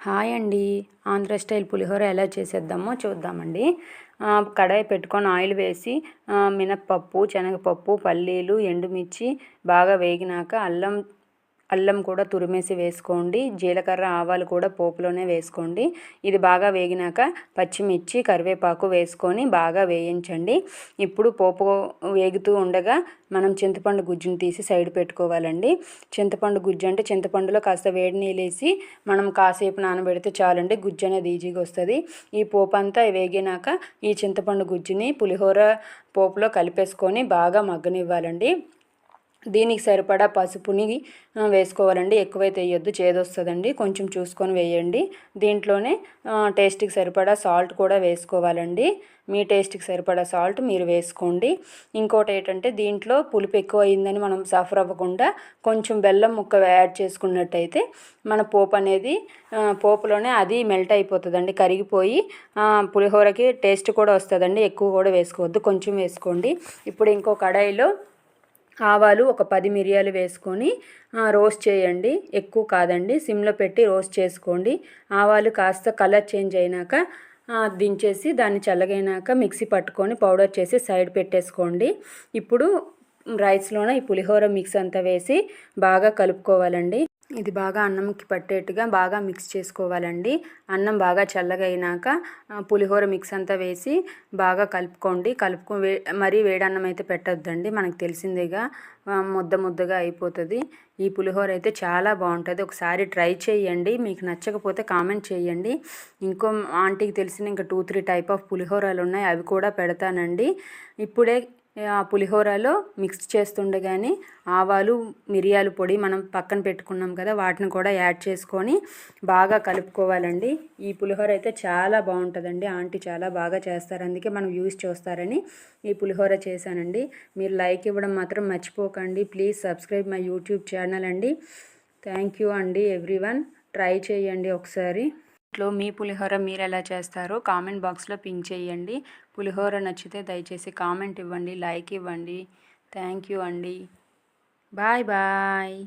Hi అండి. Andhra style పులిహోర ఎలా చేసేద్దామో చూద్దామండి. కడాయి పెట్టుకొని ఆయిల్ వేసి మినప్పప్పు, శనగపప్పు, పల్లీలు, ఎండుమిర్చి బాగా వేగినాక అల్లం కూడా తురిమేసి వేసుకోండి. జీలకర్ర, ఆవాలు కూడా పోపులోనే వేసుకోండి. ఇది బాగా వేగినాక పచ్చిమిర్చి, కరివేపాకు వేసుకొని బాగా వేయించండి. ఇప్పుడు పోపు వేగుతూ ఉండగా మనం చింతపండు గుజ్జుని తీసి సైడ్ పెట్టుకోవాలండి. చింతపండు గుజ్జు అంటే చింతపండులో కాస్త వేడి నీళ్ళు వేసి మనం కాసేపు నానబెడితే చాలండి, గుజ్జు అనేది ఈజీగా వస్తుంది. ఈ పోపు అంతా వేగినాక ఈ చింతపండు గుజ్జుని పులిహోర పోపులో కలిపేసుకొని బాగా మగ్గనివ్వాలండి. దీనికి సరిపడా పసుపుని వేసుకోవాలండి. ఎక్కువైతే వేయొద్దు, చేదొస్తుందండి. కొంచెం చూసుకొని వేయండి. దీంట్లోనే టేస్ట్కి సరిపడా సాల్ట్ కూడా వేసుకోవాలండి. మీ టేస్ట్కి సరిపడా సాల్ట్ మీరు వేసుకోండి. ఇంకోటి ఏంటంటే దీంట్లో పులుపు ఎక్కువ అయిందని మనం సఫర్ అవ్వకుండా కొంచెం బెల్లం ముక్క యాడ్ చేసుకున్నట్టయితే మన పోపు అనేది పోపులోనే అది మెల్ట్ అయిపోతుందండి, కరిగిపోయి పులిహోరకి టేస్ట్ కూడా వస్తుందండి. ఎక్కువ కూడా వేసుకోవద్దు, కొంచెం వేసుకోండి. ఇప్పుడు ఇంకో కడాయిలో ఆవాలు ఒక 10 మిరియాలు వేసుకొని రోస్ట్ చేయండి. ఎక్కువ కాదండి, సిమ్లో పెట్టి రోస్ట్ చేసుకోండి. ఆవాలు కాస్త కలర్ చేంజ్ అయినాక దించేసి దాన్ని చల్లగైనాక మిక్సీ పట్టుకొని పౌడర్ చేసి సైడ్ పెట్టేసుకోండి. ఇప్పుడు రైస్లోనే ఈ పులిహోర మిక్స్ అంతా వేసి బాగా కలుపుకోవాలండి. ఇది బాగా అన్నంకి పట్టేట్టుగా బాగా మిక్స్ చేసుకోవాలండి. అన్నం బాగా చల్లగా అయినాక పులిహోర మిక్స్ అంతా వేసి బాగా కలుపుకోండి. మరీ వేడన్నం అయితే పెట్టొద్దండి, మనకు తెలిసిందేగా ముద్దగా అయిపోతుంది. ఈ పులిహోర అయితే చాలా బాగుంటుంది, ఒకసారి ట్రై చేయండి. మీకు నచ్చకపోతే కామెంట్ చేయండి. ఇంకో ఆంటీకి తెలిసిన ఇంకా 2-3 టైప్ ఆఫ్ పులిహోరాలు ఉన్నాయి, అవి కూడా పెడతానండి. ఇప్పుడే పులిహోరలో మిక్స్ చేస్తుండగానే ఆవాలు, మిరియాల పొడి మనం పక్కన పెట్టుకున్నాం కదా, వాటిని కూడా యాడ్ చేసుకొని బాగా కలుపుకోవాలండి. ఈ పులిహోర అయితే చాలా బాగుంటుందండి. ఆంటీ చాలా బాగా చేస్తారు, అందుకే మనం యూజ్ చేస్తారని ఈ పులిహోర చేశానండి. మీరు లైక్ ఇవ్వడం మాత్రం మర్చిపోకండి. Please subscribe my YouTube channel అండి. థ్యాంక్ యూ అండి ఎవ్రీవన్. ట్రై చేయండి ఒకసారి. ఇంట్లో మీ పులిహోర మీరు ఎలా చేస్తారో కామెంట్ బాక్స్లో పింక్ చేయండి. పులిహోర నచ్చితే దయచేసి కామెంట్ ఇవ్వండి, లైక్ ఇవ్వండి. థ్యాంక్ యూ అండి. Bye bye.